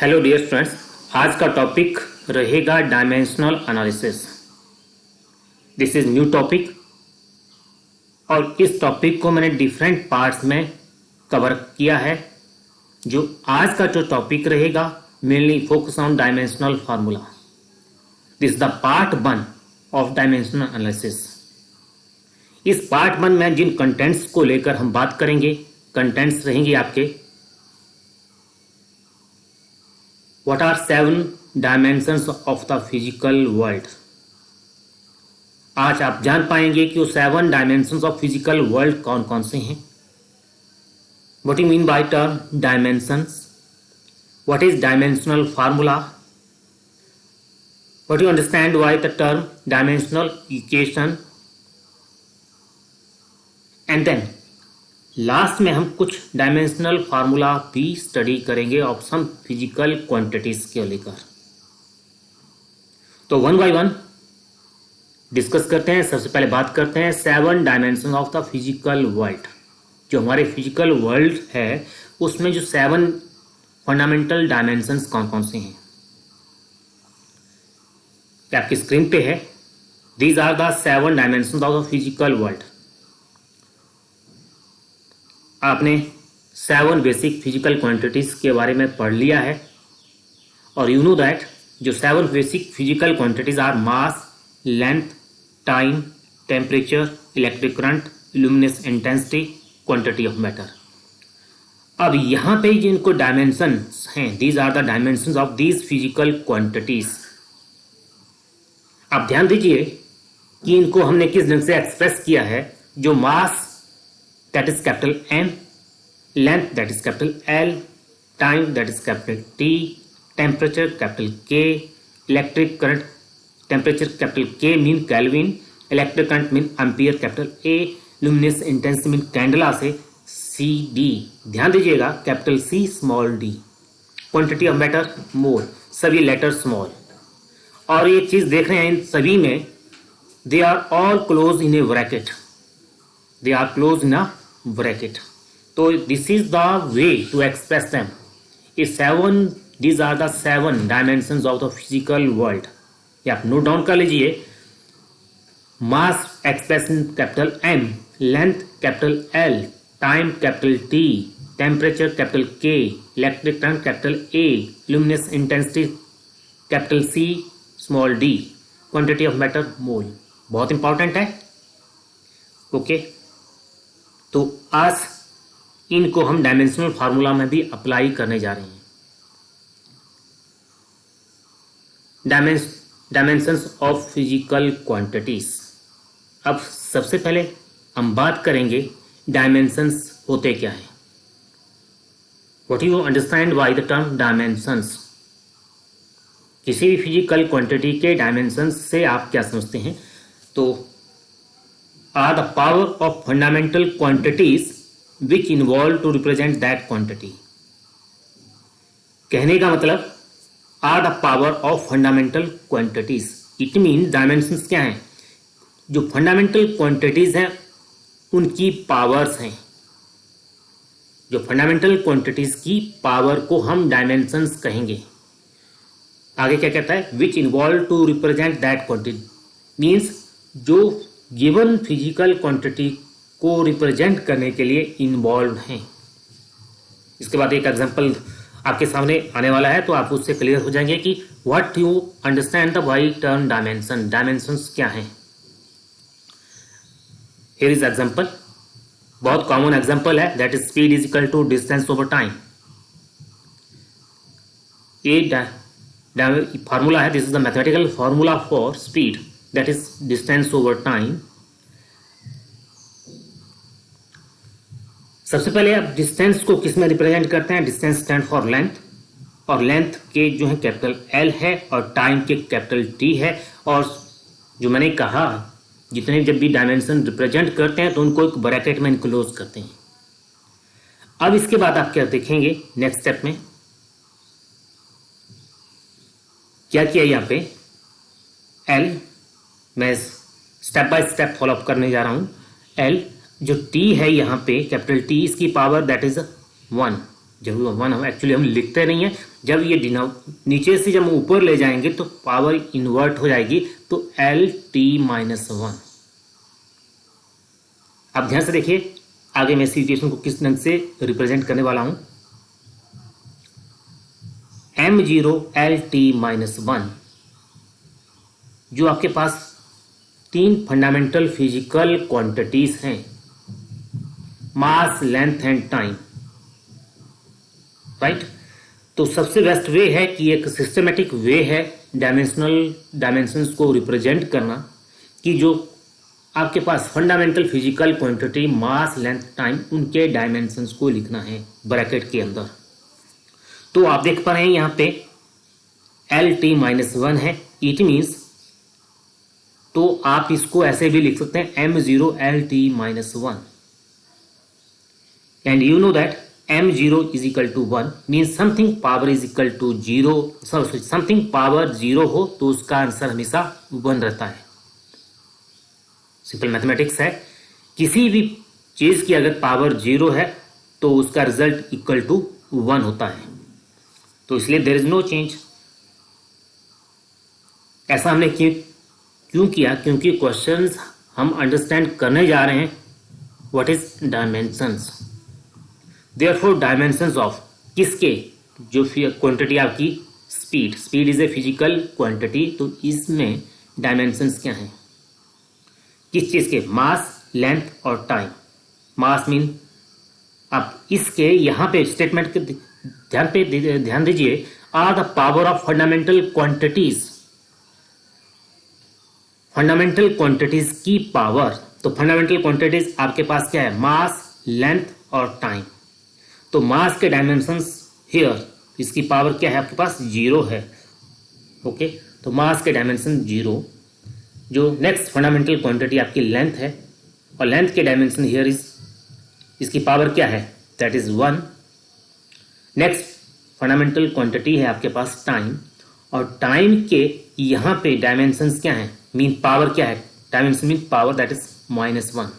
Hello dear friends, आज का topic रहेगा dimensional analysis. This is new topic और इस टॉपिक को मैंने डिफरेंट पार्ट्स में कवर किया है। जो आज का जो टॉपिक रहेगा mainly focus on dimensional formula. This is the part 1 of dimensional analysis. इस पार्ट 1 में जिन कंटेंट्स को लेकर हम बात करेंगे, कंटेंट्स रहेंगे आपके What are 7 dimensions of the physical world? आज आप जान पाएंगे कि वो 7 dimensions of physical world कौन कौन से हैं। What do you mean by term dimensions? What is dimensional formula? What do you understand by the term dimensional equation? And then last में हम कुछ डायमेंशनल फार्मूला भी स्टडी करेंगे ऑफ सम फिजिकल क्वांटिटीज के लेकर। तो 1 बाय 1 डिस्कस करते हैं। सबसे पहले बात करते हैं 7 dimension of the physical world. जो हमारे फिजिकल वर्ल्ड है उसमें जो 7 फंडामेंटल डायमेंशंस कौन कौन से हैं, आपकी स्क्रीन पे है। These are the 7 dimensions of the physical world. आपने 7 बेसिक फिजिकल क्वांटिटीज के बारे में पढ़ लिया है और यू नो दैट जो 7 basic physical quantities are mass, length, time, temperature, electric current, luminous intensity, quantity of matter. अब यहाँ पे जिनको डायमेंशन हैं, these are the dimension of these physical quantities. आप ध्यान दीजिए कि इनको हमने किस ढंग से एक्सप्रेस किया है। जो मास that is capital M, length that is capital L, time that is capital T, temperature capital K, electric current temperature capital K mean Kelvin, electric current mean ampere capital A, luminous intensity mean candela से CD। ध्यान दीजिएगा capital C small d, quantity of matter mole, सभी letter small. और ये चीज देख रहे हैं इन सभी में they are all close in a bracket, they are close in a bracket. तो this is the way to express them. these are the 7 dimensions of the physical world। ये आप नोट डाउन कर लीजिए। Mass express in capital M, length capital L, time capital T, temperature capital K, electric current capital A, luminous intensity capital C small d, quantity of matter mole. बहुत important है। Okay तो आज इनको हम dimensional formula में भी apply करने जा रहे हैं। Dimensions of physical quantities. अब सबसे पहले हम बात करेंगे डायमेंशंस होते क्या है। What you understand by the term dimensions. किसी भी फिजिकल क्वांटिटी के डायमेंशंस से आप क्या समझते हैं? तो are the power of fundamental quantities which involve to represent that quantity। कहने का मतलब are the power of fundamental quantities, it means dimensions क्या हैं? जो fundamental quantities हैं उनकी powers हैं। जो fundamental quantities की power को हम dimensions कहेंगे। आगे क्या कहता है? which involve to represent that quantity means जो गिवन फिजिकल क्वांटिटी को रिप्रेजेंट करने के लिए इन्वॉल्व हैं। इसके बाद एक एग्जांपल आपके सामने आने वाला है तो आप उससे क्लियर हो जाएंगे कि what you understand the by term dimension. Dimensions क्या हैं? हियर इज एग्जांपल, बहुत कॉमन एग्जांपल है, that is speed is equal to distance over time. ये फार्मूला है, this is the mathematical formula for speed, that is distance over time। सबसे पहले आप distance को किस में रिप्रेजेंट करते हैं? डिस्टेंस स्टैंड फॉर लेंथ, और लेंथ के जो है कैपिटल L है और टाइम के कैपिटल T है। और जो मैंने कहा जितने जब भी डायमेंशन रिप्रेजेंट करते हैं तो उनको एक ब्रैकेट में इनक्लोज करते हैं। अब इसके बाद आप क्या देखेंगे नेक्स्ट स्टेप में? क्या किया यहाँ पे? L मैं step by step follow up करने जा रहा हूं। L जो T है यहाँ पे कैपिटल T, इसकी पावर दैट इज 1, जब 1 हम एक्चुअली हम लिखते नहीं है, जब ये नीचे से जब हम ऊपर ले जाएंगे तो पावर इन्वर्ट हो जाएगी, तो LT-1। अब ध्यान से देखिए आगे मैं इस इक्वेशन को किस ढंग से रिप्रेजेंट करने वाला हूं। M0 LT-1 जो आपके पास 3 फंडामेंटल फिजिकल क्वांटिटीज हैं, मास, लेंथ एंड टाइम, राइट। तो सबसे बेस्ट वे है कि एक सिस्टमेटिक वे है डायमेंशंस को रिप्रेजेंट करना, कि जो आपके पास फंडामेंटल फिजिकल क्वांटिटी, मास, लेंथ, टाइम, उनके डायमेंशंस को लिखना है ब्रैकेट के अंदर। तो आप देख पा रहे हैं यहाँ पे LT-1 है, इट मीन्स, तो आप इसको ऐसे भी लिख सकते हैं M0 LT-1, and you know that M0 is equal to 1 means something power is equal to 0, something power 0 हो तो उसका आंसर हमेशा 1 रहता है। सिंपल मैथमेटिक्स है, किसी भी चीज की अगर पावर 0 है तो उसका रिजल्ट इक्वल टू 1 होता है, तो इसलिए देयर इज नो चेंज। ऐसा हमने क्यों किया? क्योंकि क्वेश्चंस हम अंडरस्टैंड करने जा रहे हैं what is dimensions. Therefore dimensions of किसके, जो क्वांटिटी आपकी speed is a physical quantity, तो इसमें डायमेंशंस क्या हैं, किस चीज के? मास, लेंथ और टाइम। मास मीन, अब इसके यहां पे स्टेटमेंट के ध्यान दीजिए, are the power of fundamental quantities. Fundamental quantities की पावर, तो फंडामेंटल क्वांटिटीज आपके पास क्या है? मास, लेंथ और टाइम। तो मास के डायमेंशंस हियर, इसकी पावर क्या है आपके पास? 0 है। ओके, तो मास के डायमेंशन 0। जो नेक्स्ट फंडामेंटल क्वांटिटी आपकी लेंथ है, और लेंथ के डायमेंशन हियर इज, इसकी पावर क्या है? That is 1। Next fundamental quantity है आपके पास टाइम, और टाइम के यहाँ पे डायमेंशंस क्या है, मीन पावर क्या है? Dimension mean power, that is -1।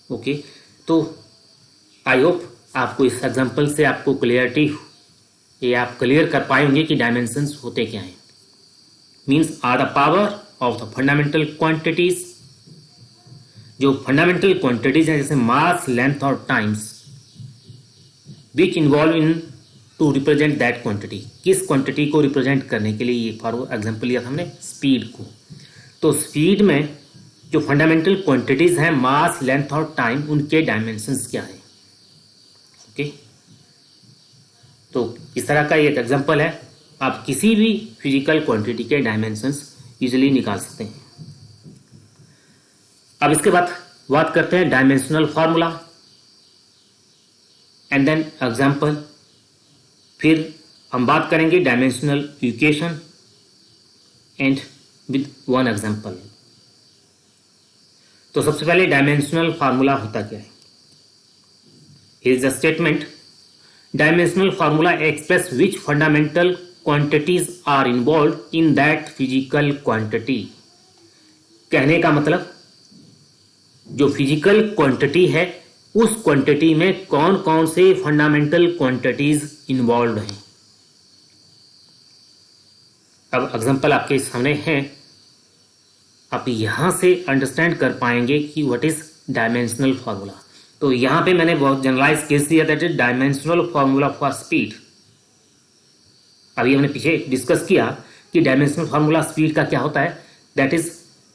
Okay, तो आई होप आपको इस एग्जांपल से आपको क्लियरिटी, ये आप क्लियर कर पाएंगे कि डायमेंशंस होते क्या हैं। Means are the power of the fundamental quantities. जो फंडामेंटल क्वांटिटीज हैं जैसे मास, लेंथ और times, which involve in to represent that quantity. किस क्वांटिटी को रिप्रेजेंट करने के लिए ये फॉर एग्जांपल लिया था हमने? स्पीड को। तो स्पीड में जो फंडामेंटल क्वांटिटीज हैं, मास, लेंथ और टाइम, उनके डायमेंशंस क्या है? ओके, तो इस तरह का एक एग्जांपल है, आप किसी भी फिजिकल क्वांटिटी के डायमेंशंस इजीली निकाल सकते हैं। अब इसके बाद बात करते हैं dimensional formula and then example, फिर हम बात करेंगे dimensional equation and with one example. तो सबसे पहले डायमेंशनल फार्मूला होता क्या है? Here is the statement. Dimensional formula express which fundamental quantities are involved in that physical quantity. कहने का मतलब, जो फिजिकल क्वांटिटी है उस क्वांटिटी में कौन कौन से फंडामेंटल क्वांटिटीज इन्वॉल्व हैं। अब एग्जांपल आपके सामने है, आप यहां से अंडरस्टैंड कर पाएंगे कि व्हाट इज डायमेंशनल फार्मूला। तो यहां पे मैंने बहुत जनरलाइज केस दिया, that is dimensional formula for speed. अभी हमने पीछे डिस्कस किया कि डायमेंशनल फार्मूला स्पीड का क्या होता है, दैट इज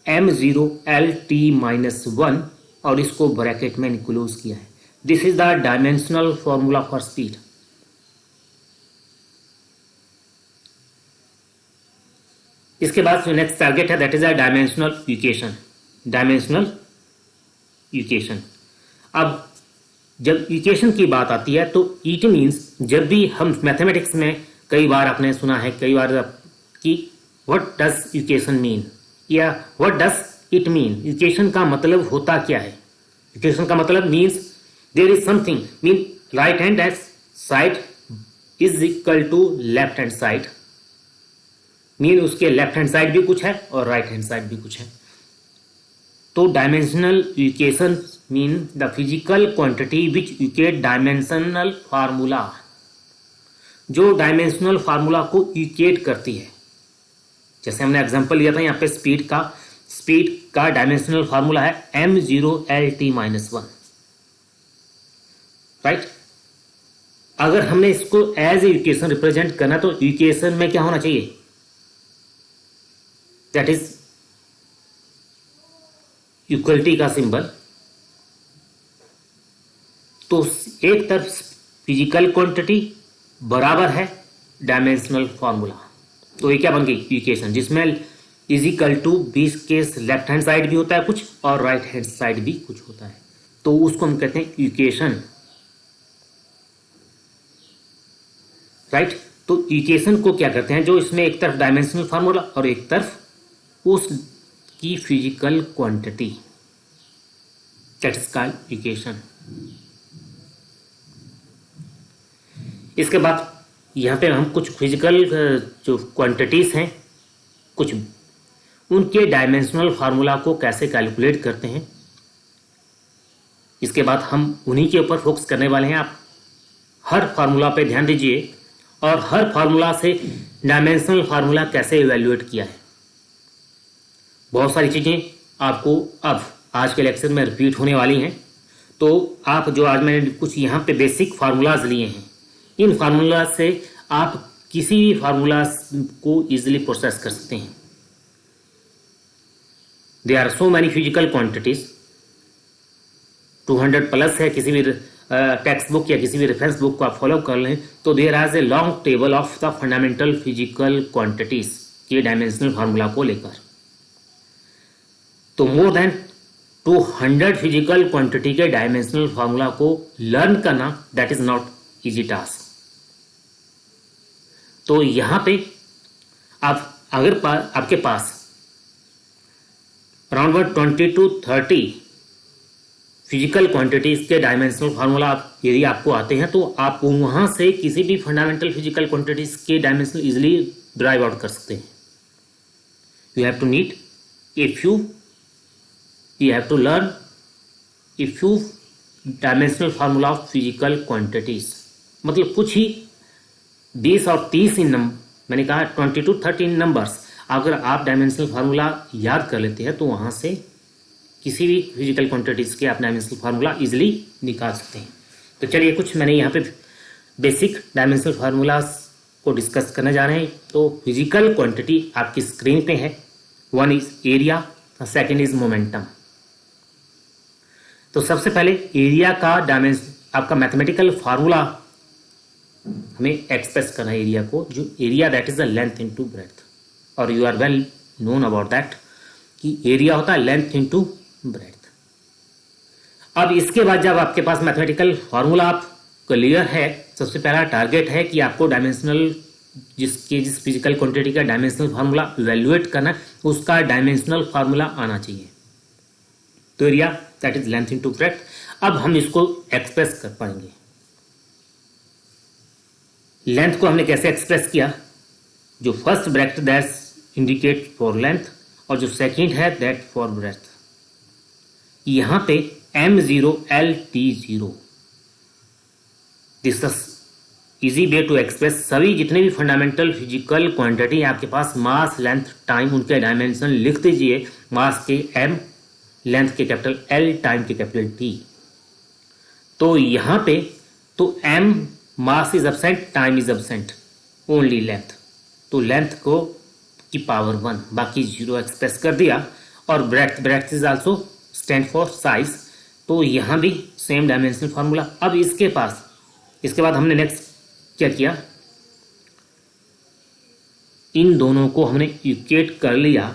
M0 LT-1, और इसको ब्रैकेट में इनक्लोज किया है। This is the dimensional formula for speed. इसके बाद जो नेक्स्ट टारगेट है that is a dimensional equation. Dimensional equation, अब जब इक्वेशन की बात आती है तो इट मीन्स, जब भी हम मैथमेटिक्स में कई बार आपने सुना है, कई बार कि व्हाट डज इक्वेशन मीन, या what does it mean, equation का मतलब होता क्या है। इक्वेशन का मतलब means there is something, mean right hand side is equal to left hand side, mean उसके लेफ्ट हैंड साइड भी कुछ है और राइट हैंड साइड भी कुछ है। तो dimensional equation mean the physical quantity which equate dimensional formula, जो डायमेंशनल फार्मूला को इक्वेट करती है। जैसे हमने एग्जांपल लिया था यहाँ पे स्पीड का डायमेंशनल फार्मूला है m0LT-1, राइट। अगर हमने इसको एज ए इक्वेशन रिप्रेजेंट करना तो इक्वेशन में क्या होना चाहिए, दैट इज इक्वलिटी का सिंबल। तो एक तरफ फिजिकल क्वांटिटी बराबर है डायमेंशनल फार्मूला, तो ये क्या बन गई इक्वेशन, जिसमें इज इक्वल टू 20 के लेफ्ट हैंड साइड भी होता है कुछ और राइट हैंड साइड भी कुछ होता है, तो उसको हम कहते हैं इक्वेशन, राइट। तो इक्वेशन को क्या करते हैं, जो इसमें एक तरफ डायमेंशनल फार्मूला और एक तरफ उसकी physical quantity, that is called equation. इसके बाद यहाँ पे हम कुछ फिजिकल जो क्वांटिटीज हैं कुछ, उनके डायमेंशनल फार्मूला को कैसे कैलकुलेट करते हैं, इसके बाद हम उन्हीं के ऊपर फोकस करने वाले हैं। आप हर फार्मूला पे ध्यान दीजिए और हर फार्मूला से डायमेंशनल फार्मूला कैसे इवैल्यूएट किया है। बहुत सारी चीज़ें आपको अब आज के लेक्चर में रिपीट होने वाली हैं, तो आप जो आज मैंने कुछ यहाँ पे बेसिक फार्मूलाज लिए हैं, इन फार्मूला से आप किसी भी फार्मूला को इजीली प्रोसेस कर सकते हैं। There are so many physical quantities, 200 plus है। किसी भी टेक्स्ट बुक या किसी भी रेफरेंस बुक को आप फॉलो कर लें तो there are a long table of the fundamental physical quantities के डायमेंशनल फार्मूला को लेकर। तो मोर देन 200 फिजिकल क्वांटिटी के डायमेंशनल फार्मूला को लर्न करना that is not easy task. तो यहां पे आप अगर आपके पास अराउंड 20 to 30 फिजिकल क्वांटिटीज के डायमेंशनल फार्मूला यदि आपको आते हैं तो आप वहां से किसी भी फंडामेंटल फिजिकल क्वांटिटीज के डायमेंशनल इजिली ड्राइव आउट कर सकते हैं। You have to need a few, you have to learn a few dimensional formula of physical quantities। मतलब कुछ ही 20 और 30 मैंने कहा 20 to 30 नंबर्स, अगर आप डायमेंशनल फार्मूला याद कर लेते हैं तो वहां से किसी भी फिजिकल क्वांटिटीज के आप डायमेंशनल फार्मूला इजिली निकाल सकते हैं। तो चलिए कुछ मैंने यहाँ पे बेसिक डायमेंशनल फार्मूलाज को डिस्कस करने जा रहे हैं। तो फिजिकल क्वांटिटी आपकी स्क्रीन पे है। One is area, second is momentum. तो सबसे पहले एरिया का डायमेंशन, आपका मैथमेटिकल फार्मूला हमें एक्सप्रेस करना है एरिया को, जो area that is the length into breadth, और you are well known about that कि एरिया होता है लेंथ इनटू ब्रेड्थ। अब इसके बाद जब आपके पास मैथमेटिकल फार्मूला आप क्लियर है, सबसे पहला टारगेट है कि आपको डायमेंशनल जिस फिजिकल क्वांटिटी का डायमेंशनल फार्मूला इवैल्यूएट करना है उसका डायमेंशनल फार्मूला आना चाहिए। तो area that is length into breadth. अब हम इसको एक्सप्रेस कर पाएंगे। लेंथ को हमने कैसे एक्सप्रेस किया, जो first bracket that indicate for length और जो सेकंड है दैट फॉर ब्रेड्थ। यहां पे m0LT0 this easy way to express सभी जितने भी फंडामेंटल फिजिकल क्वांटिटी आपके पास, मास, लेंथ, टाइम, उनके डायमेंशन लिख दीजिए। मास के m, लेंथ के कैपिटल L, टाइम के कैपिटल T। तो यहां पे तो m mass is absent, time is absent, only length. तो लेंथ को की पावर 1, बाकी 0 एक्सप्रेस कर दिया। और breadth is also stand for size. तो यहां भी सेम डायमेंशनल फार्मूला। अब इसके बाद हमने नेक्स्ट क्या किया, इन दोनों को हमने इक्वेट कर लिया,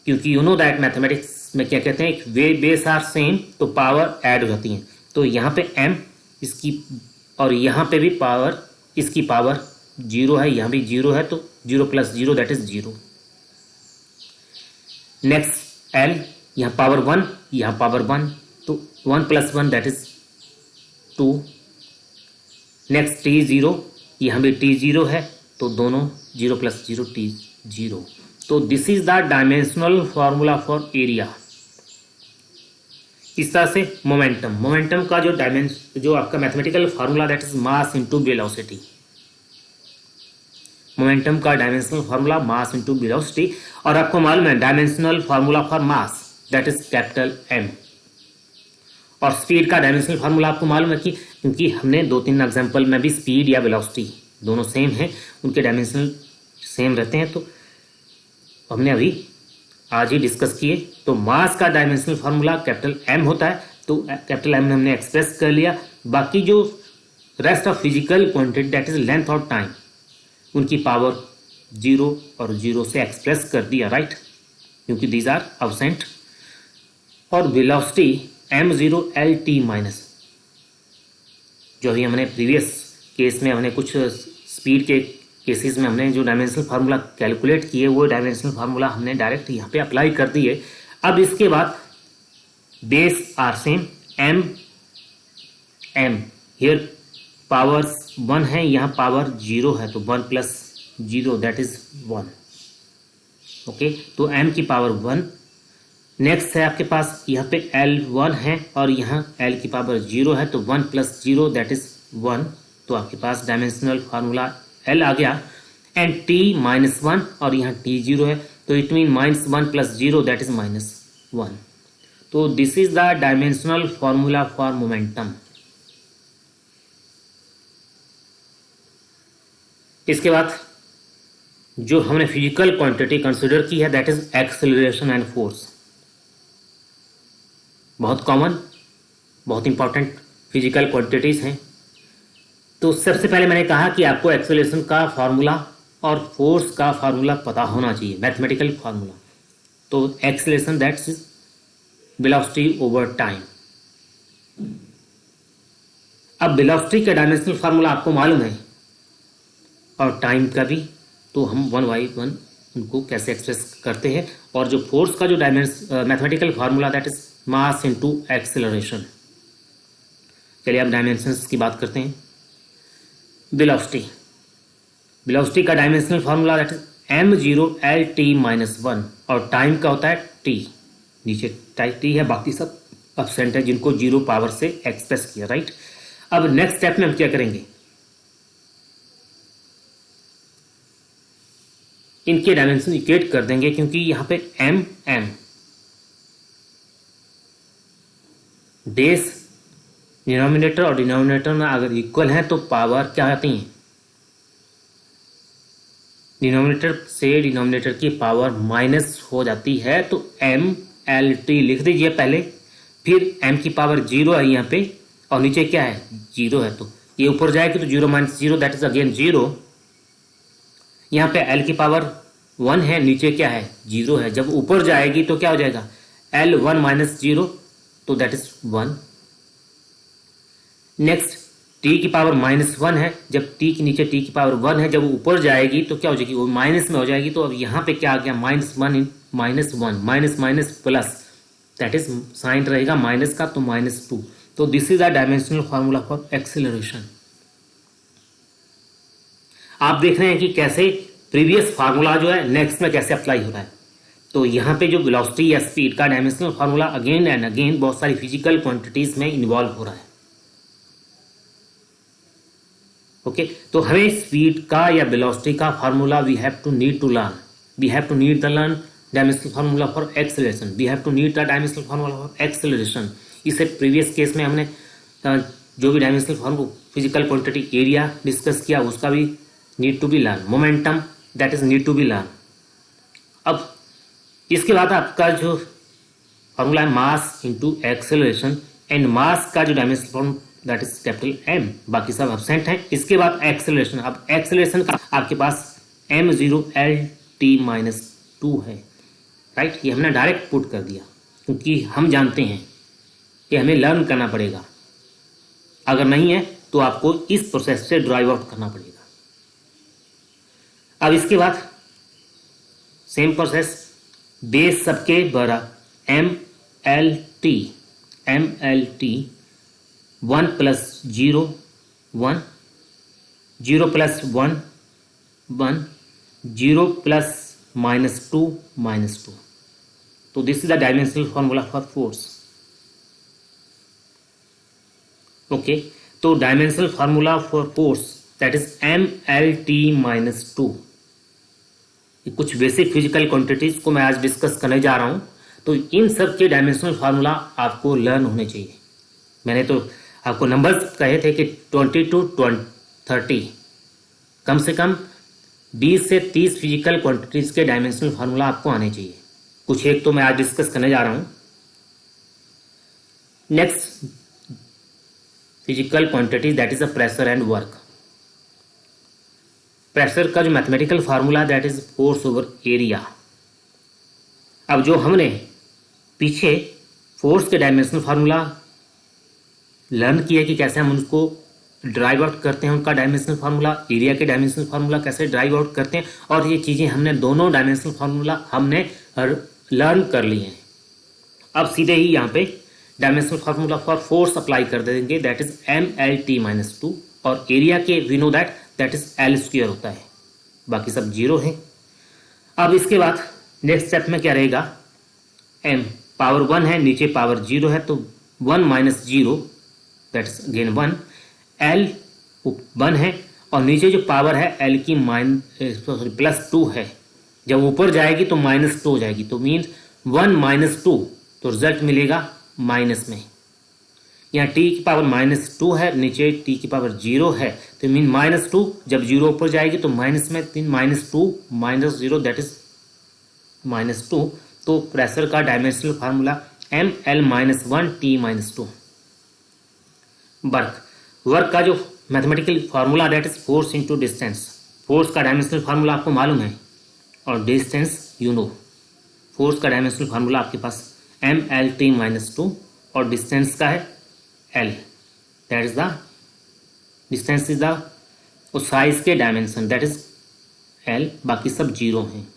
क्योंकि यू नो दैट मैथमेटिक्स में क्या कहते हैं, वे बेस आर सेम तो पावर ऐड हो जाती हैं। तो यहाँ पे m इसकी और यहाँ पे भी पावर, इसकी पावर 0 है, यहाँ भी 0 है, तो 0 + 0 दैट इज 0। नेक्स्ट L, यहाँ पावर 1, यहाँ पावर 1, तो 1 + 1 दैट इज 2। नेक्स्ट T0, यहाँ भी T0 है, तो दोनों 0 + 0 T0। तो this is the dimensional formula for area. इस तरह से मोमेंटम का जो आपका mathematical formula that is mass into velocity, momentum का dimensional formula mass into velocity. और आपको मालूम है dimensional formula for mass that is capital M. और स्पीड का डायमेंशनल फार्मूला आपको मालूम है कि क्योंकि हमने 2-3 एग्जांपल में भी स्पीड या वेलोसिटी दोनों सेम है, उनके डायमेंशनल सेम रहते हैं, तो हमने अभी आज ही डिस्कस किए। तो मास का डायमेंशनल फार्मूला कैपिटल एम होता है, तो कैपिटल एम हमने एक्सप्रेस कर लिया। बाकी जो rest of physical quantity that is length और टाइम, उनकी पावर 0 और 0 से एक्सप्रेस कर दिया, राइट, क्योंकि दीज आर अब्सेंट। और वेलोसिटी m0 LT माइनस, जो अभी हमने प्रीवियस केस में हमने कुछ स्पीड के केसेस में हमने जो डायमेंशनल फार्मूला कैलकुलेट किए, वो डायमेंशनल फार्मूला हमने डायरेक्ट यहाँ पे अप्लाई कर दिए। अब इसके बाद base are same, m here powers 1 है, यहाँ पावर 0 है, तो 1 प्लस 0 दैट इज 1। ओके, तो m की पावर 1। नेक्स्ट है आपके पास यहाँ पे L1 है और यहाँ L की पावर 0 है, तो 1 प्लस 0 दैट इज 1। तो आपके पास डायमेंशनल फार्मूला L आ गया। एंड T -1 और यहाँ T 0 है, तो it mean -1 plus 0 that is -1। तो this is the dimensional formula for momentum. इसके बाद जो हमने फिजिकल क्वांटिटी कंसिडर की है that is acceleration and force. बहुत कॉमन, बहुत इंपॉर्टेंट फिजिकल क्वांटिटीज हैं। तो सबसे पहले मैंने कहा कि आपको एक्सेलरेशन का फार्मूला और फोर्स का फार्मूला पता होना चाहिए, मैथमेटिकल फार्मूला। तो acceleration that's is velocity over time. अब वेलोसिटी का डायमेंशनल फार्मूला आपको मालूम है और टाइम का भी, तो हम 1 बाई 1 उनको कैसे एक्सप्रेस करते हैं। और जो फोर्स का जो mathematical formula that is mass into acceleration. चलिए अब डायमेंशंस की बात करते हैं। वेलोसिटी का dimensional formula that is m0 LT -1 और टाइम का होता है t। नीचे टाइप t है, बाकी सब एब्सेंट है जिनको 0 पावर से एक्सप्रेस किया, राइट। अब नेक्स्ट स्टेप में हम क्या करेंगे, इनके डायमेंशन इक्वेट कर देंगे, क्योंकि यहाँ पे m बेस डिनोमिनेटर और डिनोमिनेटर में अगर इक्वल है तो पावर क्या आती है, डिनोमिनेटर से डिनोमिनेटर की पावर माइनस हो जाती है। तो MLT लिख दीजिए पहले, फिर m की पावर 0 है यहाँ पे और नीचे क्या है 0 है, तो ये ऊपर जाएगी तो 0 - 0 दैट इज अगेन 0। यहाँ पे L की पावर 1 है, नीचे क्या है 0 है, जब ऊपर जाएगी तो क्या हो जाएगा L1 - 0, तो दैट इज 1। नेक्स्ट t की पावर -1 है, जब t के नीचे t की पावर 1 है, जब ऊपर जाएगी तो क्या हो जाएगी, वो माइनस में हो जाएगी। तो अब यहाँ पे क्या आ गया -1 -1 minus minus plus, that is sine रहेगा माइनस का, तो -2। तो this is the dimensional formula for acceleration. आप देख रहे हैं कि कैसे प्रीवियस फार्मूला जो है नेक्स्ट में कैसे अप्लाई हो रहा है। तो यहाँ पे जो वेलोसिटी या स्पीड का dimensional formula again and again बहुत सारी फिजिकल क्वांटिटीज में इन्वॉल्व हो रहा है। ओके, तो हमें स्पीड का या वेलोसिटी का formula we have to need the learn dimensional formula for acceleration, we have to need the dimensional formula for acceleration. इसे प्रीवियस केस में हमने जो भी dimensional formula physical quantity area discuss किया उसका भी need to be learn, momentum that is need to be learn. अब इसके बाद आपका जो फार्मूला है mass into acceleration, and mass का जो dimensional form that is capital M, बाकी सब एब्सेंट हैं। इसके बाद एक्सेलरेशन, अब एक्सेलरेशन का आपके पास m0 LT -2 है, राइट। ये हमने डायरेक्ट पुट कर दिया क्योंकि हम जानते हैं कि हमें लर्न करना पड़ेगा, अगर नहीं है तो आपको इस प्रोसेस से ड्राइव आउट करना पड़ेगा। अब इसके बाद सेम प्रोसेस, बेस सबके बड़ा MLT 1 प्लस 0 1, 0 प्लस 1 1, 0 प्लस -2 -2। तो this is the dimensional formula for force. Okay, तो dimensional formula for force that is MLT-2। कुछ बेसिक फिजिकल क्वांटिटीज को मैं आज डिस्कस करने जा रहा हूं, तो इन सब के डायमेंशनल फार्मूला आपको लर्न होने चाहिए। मैंने तो आपको नंबर्स कहे थे कि 20 to 30, कम से कम 20 से 30 फिजिकल क्वांटिटीज के डायमेंशनल फार्मूला आपको आने चाहिए। कुछ एक तो मैं आज डिस्कस करने जा रहा हूं। Next physical quantity that is a pressure and work. Pressure का जो mathematical formula that is force over area. अब जो हमने पीछे फोर्स के डायमेंशनल फार्मूला लर्न किया कि कैसे हम उनको ड्राइव आउट करते हैं, उनका डायमेंशनल फार्मूला, एरिया के डायमेंशनल फार्मूला कैसे ड्राइव आउट करते हैं, और ये चीज़ें हमने दोनों डायमेंशनल फार्मूला हमने लर्न कर लिए हैं। अब सीधे ही यहाँ पे dimensional formula for force apply कर देंगे दैट इज MLT-2, और एरिया के we know that is L² होता है, बाकी सब जीरो है। अब इसके बाद नेक्स्ट स्टेप में क्या रहेगा, m पावर 1 है, नीचे पावर 0 है, तो 1 - 0 दैट इज अगेन 1, L 1 है, और नीचे जो पावर है L की +2 है, जब ऊपर जाएगी तो -2 हो जाएगी, तो मीन्स 1 - 2, तो रिजल्ट मिलेगा माइनस में। यहाँ t की पावर -2 है, नीचे t की पावर 0 है, तो मीन -2, जब 0 ऊपर जाएगी तो माइनस में, 3 -2 - 0 दैट इज -2। तो प्रेशर का डायमेंशनल फार्मूला ML-1T-2। वर्क का जो mathematical formula that is force into distance. Force का डायमेंशनल फार्मूला आपको मालूम है, और डिस्टेंस यू नो। फोर्स का डायमेंशनल फार्मूला आपके पास MLT-2, और डिस्टेंस का है L, that is the distance is the size के डायमेंशन दैट इज L, बाकी सब जीरो हैं।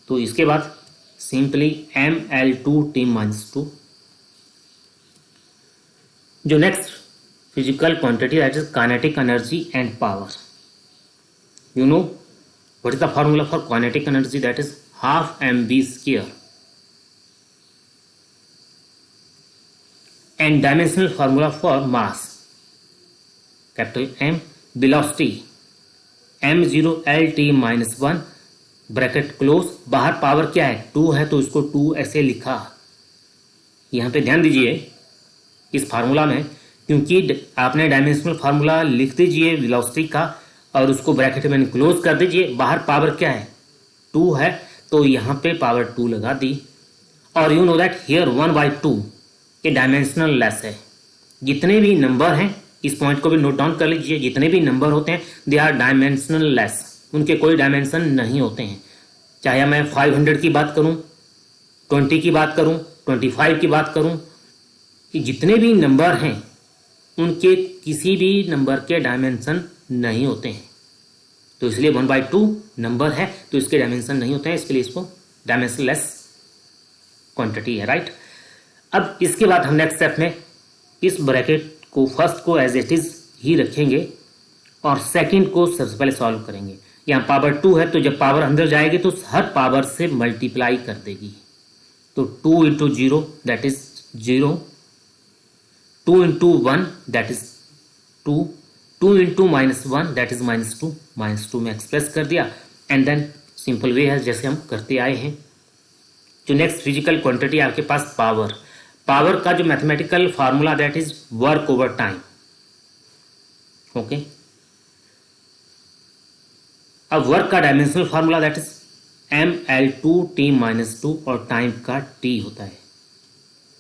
तो इसके बाद सिंपली ML2T-2। जो next physical quantity that is kinetic energy and power. You know what is the formula for kinetic energy that is ½ mv², and dimensional formula for mass capital M, velocity m0L-T-1 bracket close. बाहर power क्या है, 2 है, तो इसको 2 ऐसे लिखा। यहाँ पे ध्यान दीजिए इस फार्मूला में, क्योंकि आपने डायमेंशनल फार्मूला लिख दीजिए वेलोसिटी का, और उसको ब्रैकेट में क्लोज कर दीजिए। बाहर पावर क्या है, 2 है, तो यहाँ पे पावर 2 लगा दी। और यू नो दैट हियर 1/2 ये डायमेंशनल लेस है। जितने भी नंबर हैं, इस पॉइंट को भी नोट डाउन कर लीजिए, जितने भी नंबर होते हैं दे आर डायमेंशनल लेस, उनके कोई डायमेंशन नहीं होते हैं। चाहे मैं 500 की बात करूं, 20 की बात करूं, 25 की बात करूं, कि जितने भी नंबर हैं उनके किसी भी नंबर के डायमेंशन नहीं होते हैं। तो इसलिए 1/2 नंबर है, तो इसके डायमेंशन नहीं होते हैं, इसके लिए इसको डायमेंशन लेस क्वांटिटी है, राइट। अब इसके बाद हम नेक्स्ट स्टेप में इस ब्रैकेट को फर्स्ट को एज इट इज ही रखेंगे, और सेकंड को सबसे पहले सॉल्व करेंगे। यहाँ पावर 2 है, तो जब पावर अंदर जाएगी तो हर पावर से मल्टीप्लाई कर देगी। तो 2 × 0 that is 0, 2 × 1 that is 2, 2 × -1 that is -2, -2 में एक्सप्रेस कर दिया। एंड देन सिंपल वे है जैसे हम करते आए हैं। जो नेक्स्ट फिजिकल क्वांटिटी आपके पास पावर। पावर का जो mathematical formula that is work over time. Okay, अब वर्क का dimensional formula that is ML2T-2, और टाइम का T होता है।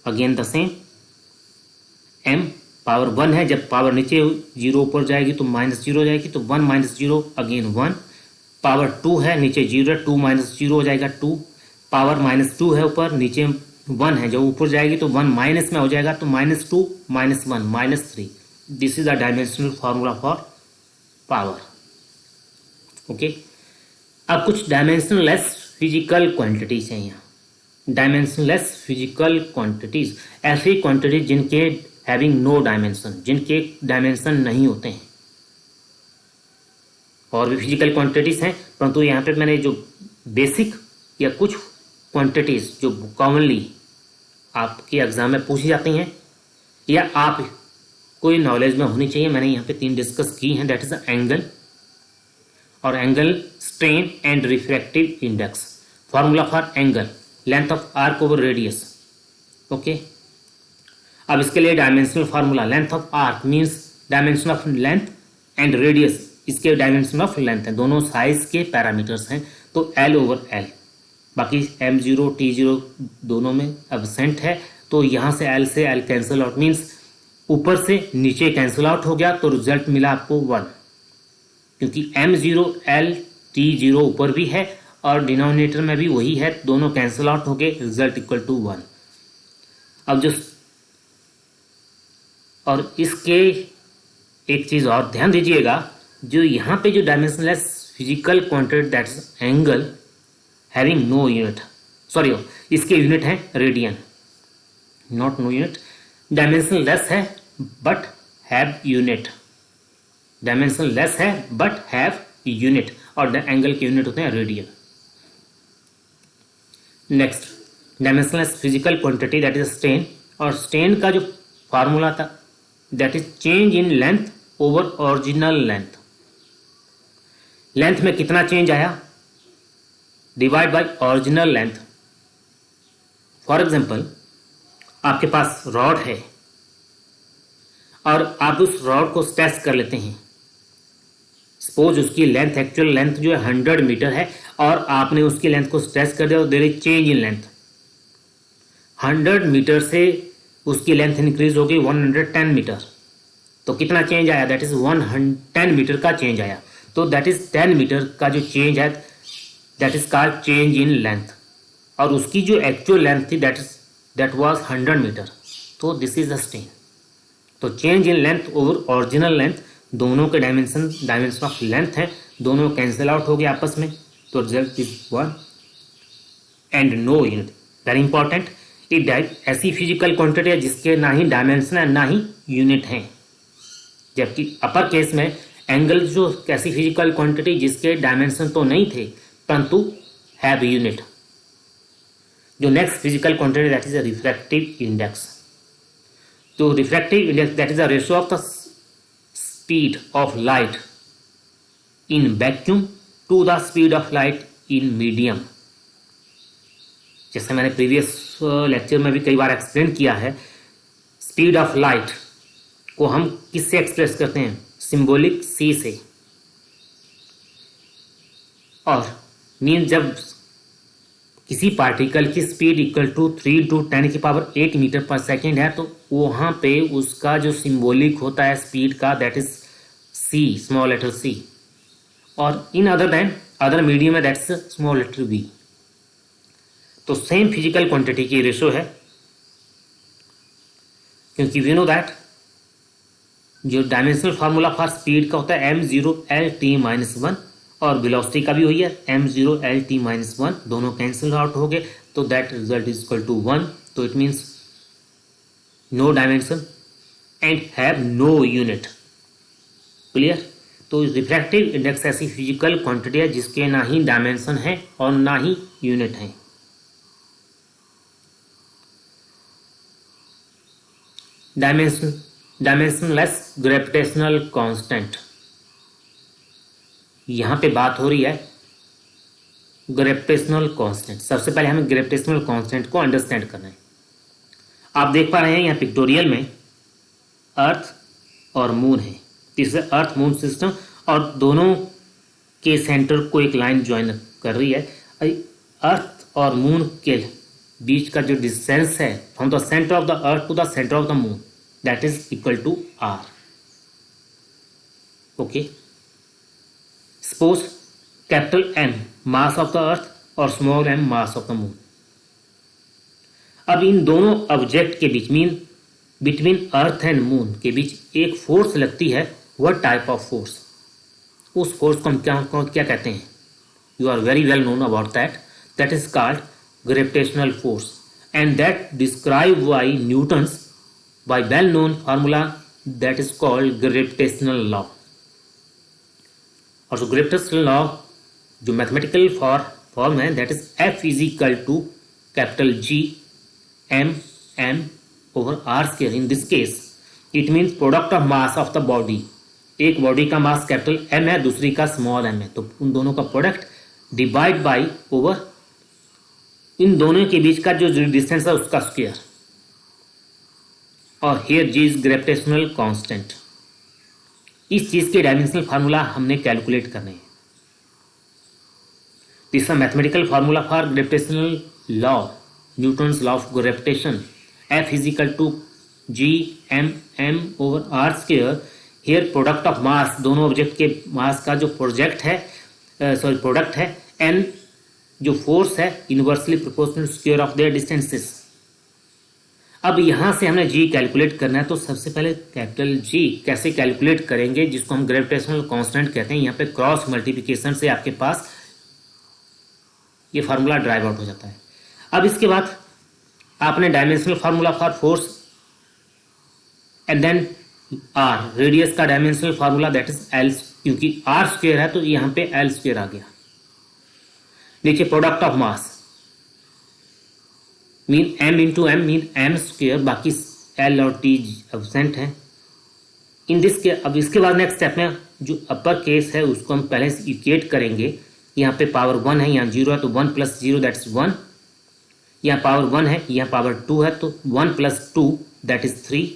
Again the same, M power 1 है, जब पावर नीचे 0 ऊपर जाएगी तो -0 हो जाएगी, तो 1 - 0 अगेन 1। पावर 2 है, नीचे 0 है, 2 - 0 हो जाएगा 2। पावर -2 है ऊपर, नीचे 1 है, जब ऊपर जाएगी तो 1 माइनस में हो जाएगा, तो -2 - 1 -3। This is the dimensional formula for power. Okay, अब कुछ डायमेंशनलेस फिजिकल क्वांटिटीज हैं यहाँ। डायमेंशनलेस फिजिकल क्वांटिटीज ऐसी क्वांटिटीज जिनके हैविंग नो डायमेंशन, जिनके डायमेंशन नहीं होते हैं। और भी फिजिकल क्वांटिटीज हैं, परंतु यहाँ पे मैंने जो बेसिक या कुछ क्वांटिटीज जो कॉमनली आपके एग्जाम में पूछी जाती हैं, या आप कोई नॉलेज में होनी चाहिए। मैंने यहाँ पे 3 डिस्कस की हैं, दैट इज एंगल और angle strain and refractive index. Formula for angle, length of arc over radius. Okay, अब इसके लिए dimensional formula, length of arc means dimension of length and radius इसके डायमेंशन ऑफ लेंथ है, दोनों size के parameters हैं, तो L ओवर L। बाकी M0 T0 दोनों में एब्सेंट है, तो यहाँ से L से L कैंसिल आउट, मीन्स ऊपर से नीचे कैंसिल आउट हो गया, तो रिजल्ट मिला आपको 1, क्योंकि M0 L T0 ऊपर भी है और डिनोमिनेटर में भी वही है, दोनों कैंसिल आउट हो गए, रिजल्ट इक्वल टू 1। अब जो और इसके एक चीज और ध्यान दीजिएगा, जो यहाँ पे जो dimensionless physical quantity that is angle having no unit, sorry इसके यूनिट है radian, not no unit, dimensionless है बट हैव यूनिट, डायमेंशनलेस है बट हैव यूनिट, और एंगल के यूनिट होते हैं radian. Next, dimensionless physical quantity that is strain, और strain का जो फार्मूला था that is change in length over original length. Length में कितना चेंज आया divide by original length. For example, आपके पास रॉड है और आप उस रॉड को स्ट्रेच कर लेते हैं, सपोज उसकी लेंथ, एक्चुअल लेंथ जो है 100 मीटर है और आपने उसकी लेंथ को स्ट्रेच कर दिया, there is change in length. 100 metre से उसकी लेंथ इंक्रीज हो गई 110 मीटर, तो कितना चेंज आया, दैट इज 110 मीटर का चेंज आया, तो दैट इज 10 मीटर का जो चेंज है that is called change in length, और उसकी जो एक्चुअल लेंथ थी दैट वाज 100 मीटर, तो दिस इज द स्ट्रेन। तो change in length over original length, दोनों के डायमेंशन ऑफ लेंथ है, दोनों कैंसिल आउट हो गए आपस में, तो result is 1 and no unit. Very important, ये ऐसी फिजिकल क्वांटिटी है जिसके ना ही डायमेंशन है ना ही यूनिट है, जबकि अपर केस में एंगल जो कैसी फिजिकल क्वांटिटी जिसके डायमेंशन तो नहीं थे परंतु हैव यूनिट। जो next physical quantity that is a refractive index. तो refractive index that is a ratio of the speed of light in vacuum to the speed of light in medium. जैसे मैंने previous lecture में भी कई बार explain किया है, speed of light को हम किससे एक्सप्रेस करते हैं, सिंबॉलिक सी से, और मीन जब किसी पार्टिकल की स्पीड इक्वल टू 3 × 10⁻⁸ मीटर पर सेकेंड है, तो वहां पे उसका जो सिंबॉलिक होता है स्पीड का that is C, small letter C, और इन अदर मीडियम में दैट्स स्मॉल लेटर वी। तो सेम फिजिकल क्वांटिटी की रेशो है, क्योंकि वी नो दैट जो डायमेंशनल फार्मूला फॉर स्पीड का होता है m0L_t-1, और वेलोसिटी का भी वही है m0L_t-1, दोनों कैंसिल आउट हो गए, तो that result is equal to 1। तो it means no dimension and have no unit. Clear? तो रिफ्रैक्टिव इंडेक्स ऐसी फिजिकल क्वांटिटी है जिसके ना ही डायमेंशन है और ना ही यूनिट है। डायमेंशनलेस ग्रेविटेशनल कांस्टेंट, यहां पे बात हो रही है ग्रेविटेशनल कांस्टेंट। सबसे पहले हमें ग्रेविटेशनल कांस्टेंट को अंडरस्टैंड करना है। आप देख पा रहे हैं यहाँ पिक्टोरियल में अर्थ और मून है, तीसरे अर्थ मून सिस्टम, और दोनों के सेंटर को एक लाइन ज्वाइन कर रही है। अर्थ और मून के बीच का जो डिस्टेंस है from the centre of the earth to the centre of the moon that is equal to r. Okay, suppose capital M mass of the earth और small m mass of the moon। अब इन दोनों object के बीच mean between earth and moon के बीच एक force लगती है। वह टाइप ऑफ फोर्स, उस फोर्स को हम क्या कहते हैं, you are very well known about that is called gravitational force, and that describe by Newton's by well known formula that is called gravitational law। और जो ग्रेविटेशनल लॉ जो mathematical form है that is F is equal to capital G m m over r square. In this case it means product of mass of the body. एक body का mass capital M है, दूसरी का small M है, तो उन दोनों का product divide by over in दोनों के बीच का जो डिस्टेंस है उसका स्क्वायर। और here G is gravitational constant. इस चीज के डायमेंशनल फार्मूला हमने कैलकुलेट करने हैं। This mathematical formula for gravitational law, Newton's law of gravitation, F is equal to G M M over R square. Here product of mass, दोनों object के मास का जो प्रोडक्ट है, एन जो फोर्स है inversely proportional square of their distances. अब यहां से हमने जी कैलकुलेट करना है, तो सबसे पहले कैपिटल जी कैसे कैलकुलेट करेंगे, जिसको हम ग्रेविटेशनल कांस्टेंट कहते हैं। यहाँ पे क्रॉस मल्टीप्लिकेशन से आपके पास ये फार्मूला ड्राइव आउट हो जाता है। अब इसके बाद आपने dimensional formula for force and then R, radius का dimensional formula that is L, क्योंकि आर स्क्वायर है तो यहाँ पे एल स्क्वायर आ गया। देखिए product of mass mean M into M mean M square, बाकी एल और टी एब्सेंट है इन दिस के। अब इसके बाद नेक्स्ट स्टेप में जो अपर केस है उसको हम पहले से इक्वेट करेंगे। यहाँ पे पावर 1 है, यहाँ 0 है, तो 1 प्लस 0 दैट इज 1। यहाँ पावर 1 है, यहाँ पावर 2 है, तो 1 प्लस 2 दैट इज 3।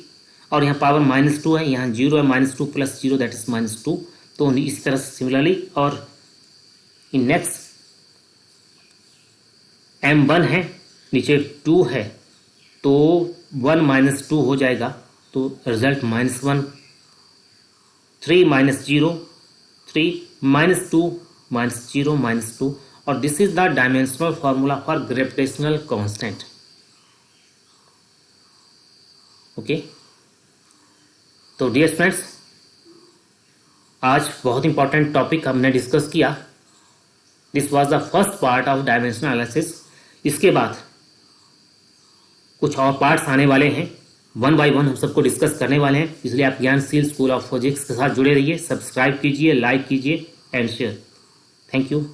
और यहाँ पावर -2 है, यहाँ 0 है, -2 प्लस 0 दैट इज -2। तो इस तरह से सिमिलरली, और इन नेक्स्ट m1 है, नीचे 2 है, तो 1 - 2 हो जाएगा, तो रिजल्ट -1, 3 - 0, 3 -2 -0 -2। और this is the dimensional formula for gravitational constant. Okay, तो डियर फ्रेंड्स, आज बहुत इंपॉर्टेंट टॉपिक हमने डिस्कस किया। This was the first part of dimensional analysis. इसके बाद कुछ और पार्ट्स आने वाले हैं, 1 बाय 1 हम सबको डिस्कस करने वाले हैं। इसलिए आप ज्ञानशील स्कूल ऑफ फिजिक्स के साथ जुड़े रहिए, सब्सक्राइब कीजिए, लाइक कीजिए एंड शेयर। Thank you.